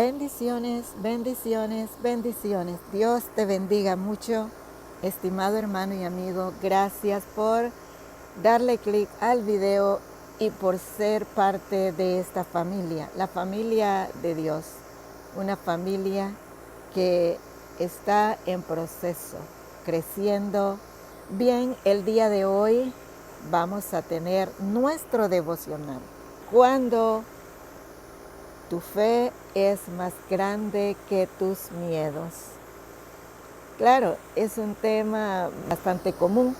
Bendiciones, bendiciones, bendiciones. Dios te bendiga mucho, estimado hermano y amigo. Gracias por darle clic al video y por ser parte de esta familia, la familia de Dios. Una familia que está en proceso, creciendo. Bien, el día de hoy vamos a tener nuestro devocional. Cuando tu fe es más grande que tus miedos. Claro, es un tema bastante común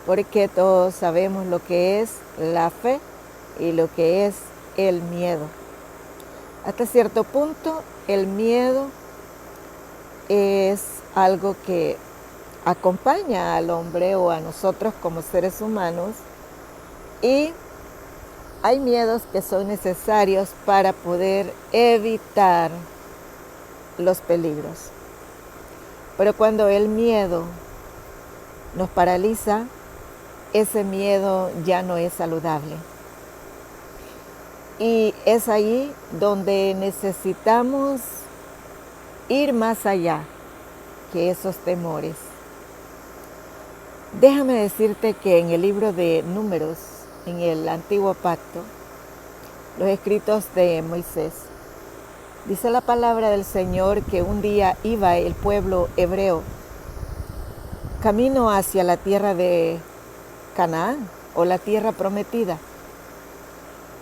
porque todos sabemos lo que es la fe y lo que es el miedo. Hasta cierto punto, el miedo es algo que acompaña al hombre o a nosotros como seres humanos, y hay miedos que son necesarios para poder evitar los peligros. Pero cuando el miedo nos paraliza, ese miedo ya no es saludable. Y es ahí donde necesitamos ir más allá que esos temores. Déjame decirte que en el libro de Números, en el Antiguo Pacto, los escritos de Moisés, dice la palabra del Señor que un día iba el pueblo hebreo camino hacia la tierra de Canaán, o la tierra prometida.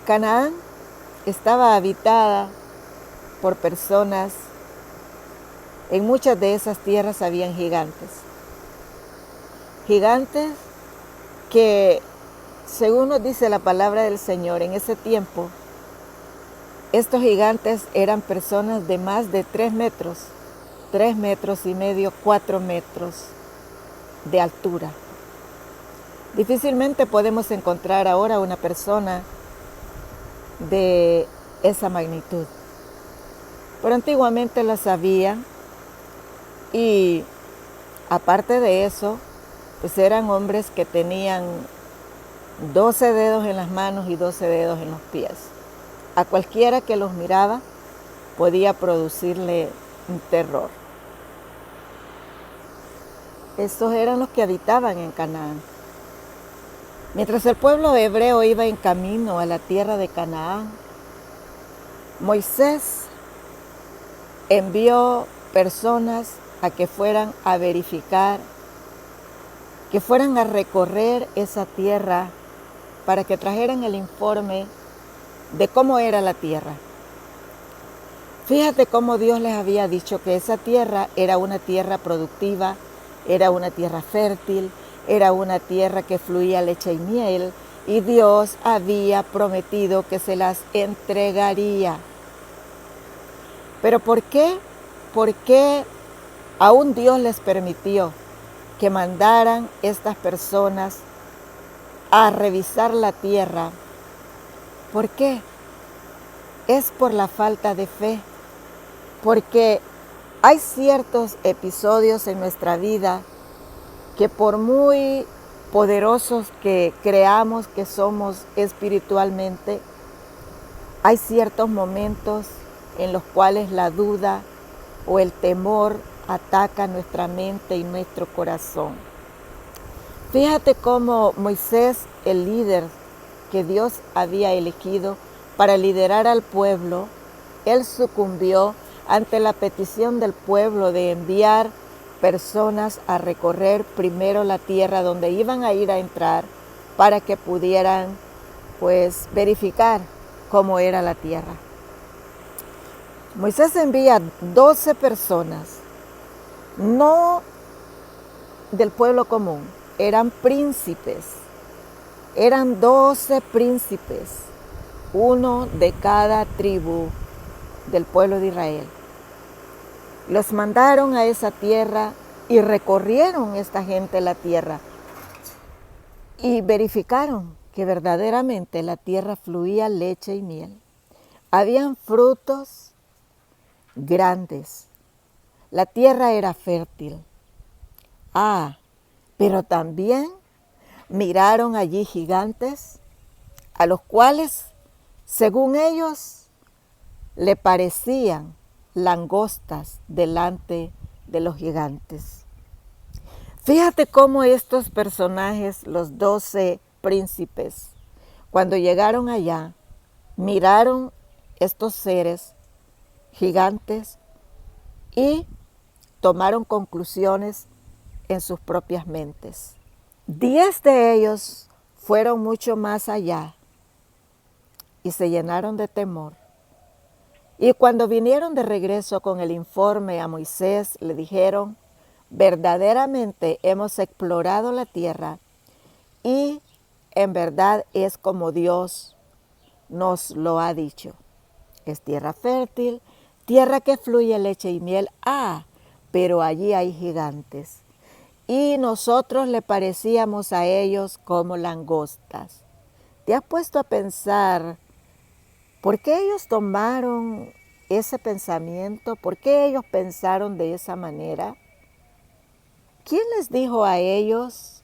Canaán estaba habitada por personas. En muchas de esas tierras habían gigantes. Gigantes que, según nos dice la palabra del Señor, en ese tiempo, estos gigantes eran personas de más de 3 metros, 3 metros y medio, 4 metros de altura. Difícilmente podemos encontrar ahora una persona de esa magnitud. Pero antiguamente las había, y aparte de eso, pues eran hombres que tenían 12 dedos en las manos y 12 dedos en los pies. A cualquiera que los miraba podía producirle un terror. Estos eran los que habitaban en Canaán. Mientras el pueblo hebreo iba en camino a la tierra de Canaán, Moisés envió personas a que fueran a verificar, que fueran a recorrer esa tierra para que trajeran el informe de cómo era la tierra. Fíjate cómo Dios les había dicho que esa tierra era una tierra productiva, era una tierra fértil, era una tierra que fluía leche y miel, y Dios había prometido que se las entregaría. ¿Pero por qué? ¿Por qué aún Dios les permitió que mandaran estas personas a revisar la tierra? ¿Por qué? Es por la falta de fe, porque hay ciertos episodios en nuestra vida que, por muy poderosos que creamos que somos espiritualmente, hay ciertos momentos en los cuales la duda o el temor ataca nuestra mente y nuestro corazón. Fíjate cómo Moisés, el líder que Dios había elegido para liderar al pueblo, él sucumbió ante la petición del pueblo de enviar personas a recorrer primero la tierra donde iban a ir a entrar, para que pudieran pues verificar cómo era la tierra. Moisés envía 12 personas, no del pueblo común, eran príncipes, eran 12 príncipes, uno de cada tribu del pueblo de Israel. Los mandaron a esa tierra y recorrieron esta gente la tierra y verificaron que verdaderamente la tierra fluía leche y miel. Habían frutos grandes. La tierra era fértil. Pero también miraron allí gigantes a los cuales, según ellos, le parecían langostas delante de los gigantes. Fíjate cómo estos personajes, los 12 príncipes, cuando llegaron allá, miraron estos seres gigantes y tomaron conclusiones en sus propias mentes. 10 de ellos fueron mucho más allá y se llenaron de temor. Y cuando vinieron de regreso con el informe a Moisés, le dijeron: verdaderamente hemos explorado la tierra y en verdad es como Dios nos lo ha dicho. Es tierra fértil, tierra que fluye leche y miel. Pero allí hay gigantes. Y nosotros le parecíamos a ellos como langostas. ¿Te has puesto a pensar por qué ellos tomaron ese pensamiento? ¿Por qué ellos pensaron de esa manera? ¿Quién les dijo a ellos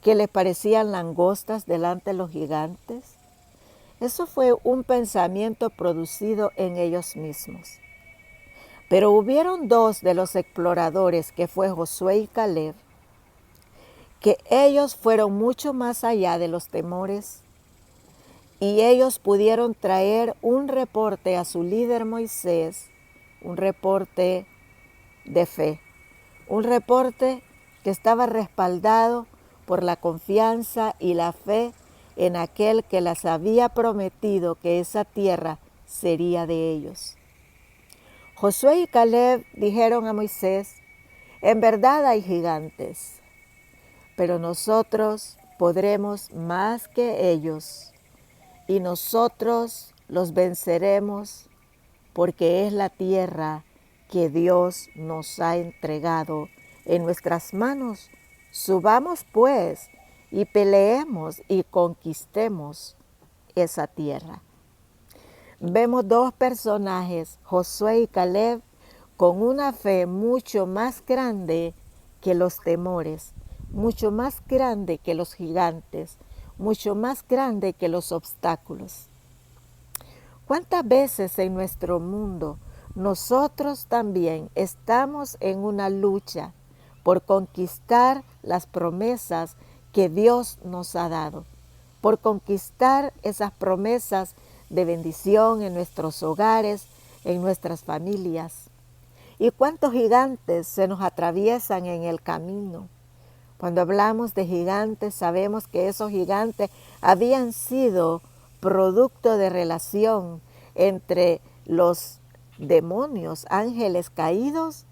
que les parecían langostas delante de los gigantes? Eso fue un pensamiento producido en ellos mismos. Pero hubieron 2 de los exploradores, que fue Josué y Caleb, que ellos fueron mucho más allá de los temores y ellos pudieron traer un reporte a su líder Moisés, un reporte de fe, un reporte que estaba respaldado por la confianza y la fe en aquel que les había prometido que esa tierra sería de ellos. Josué y Caleb dijeron a Moisés: en verdad hay gigantes, pero nosotros podremos más que ellos y nosotros los venceremos porque es la tierra que Dios nos ha entregado en nuestras manos. Subamos pues y peleemos y conquistemos esa tierra. Vemos 2 personajes, Josué y Caleb, con una fe mucho más grande que los temores, mucho más grande que los gigantes, mucho más grande que los obstáculos. ¿Cuántas veces en nuestro mundo nosotros también estamos en una lucha por conquistar las promesas que Dios nos ha dado, por conquistar esas promesas de bendición en nuestros hogares, en nuestras familias? ¿Y cuántos gigantes se nos atraviesan en el camino? Cuando hablamos de gigantes, sabemos que esos gigantes habían sido producto de relación entre los demonios, ángeles caídos,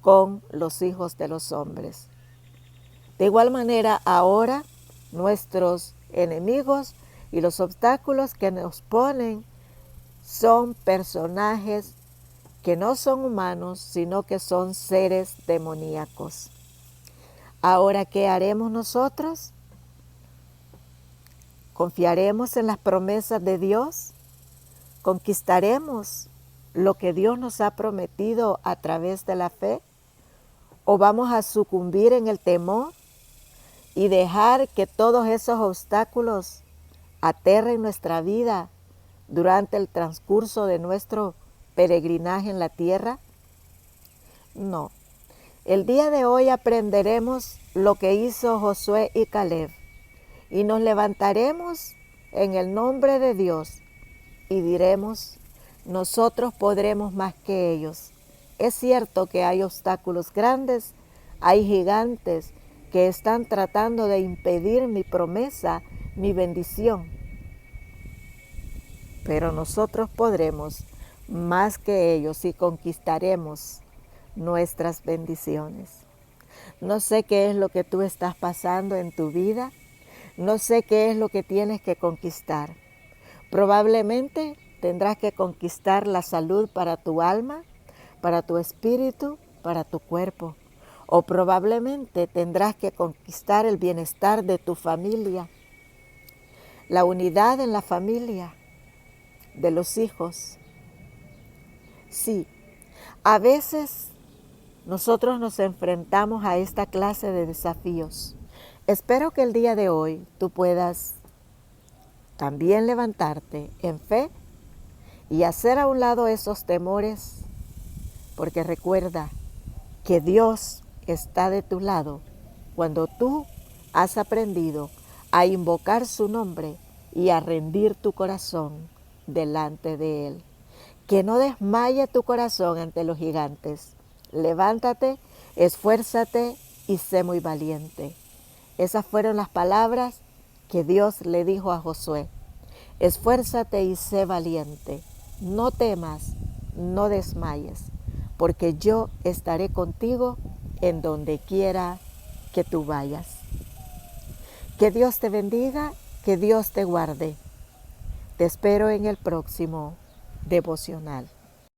con los hijos de los hombres. De igual manera, ahora nuestros enemigos y los obstáculos que nos ponen son personajes que no son humanos, sino que son seres demoníacos. Ahora, ¿qué haremos nosotros? ¿Confiaremos en las promesas de Dios? ¿Conquistaremos lo que Dios nos ha prometido a través de la fe? ¿O vamos a sucumbir en el temor y dejar que todos esos obstáculos aterren nuestra vida durante el transcurso de nuestro peregrinaje en la tierra? No. El día de hoy aprenderemos lo que hizo Josué y Caleb y nos levantaremos en el nombre de Dios y diremos: nosotros podremos más que ellos. Es cierto que hay obstáculos grandes, hay gigantes que están tratando de impedir mi promesa, mi bendición, pero nosotros podremos más que ellos y conquistaremos nuestras bendiciones. No sé qué es lo que tú estás pasando en tu vida, no sé qué es lo que tienes que conquistar. Probablemente tendrás que conquistar la salud para tu alma, para tu espíritu, para tu cuerpo. O probablemente tendrás que conquistar el bienestar de tu familia, la unidad en la familia, de los hijos. Sí, a veces nosotros nos enfrentamos a esta clase de desafíos. Espero que el día de hoy tú puedas también levantarte en fe y hacer a un lado esos temores porque recuerda que Dios está de tu lado cuando tú has aprendido a invocar su nombre y a rendir tu corazón delante de Él. Que no desmaye tu corazón ante los gigantes. Levántate, esfuérzate y sé muy valiente. Esas fueron las palabras que Dios le dijo a Josué. Esfuérzate y sé valiente. No temas, no desmayes, porque yo estaré contigo en donde quiera que tú vayas. Que Dios te bendiga, que Dios te guarde. Te espero en el próximo devocional.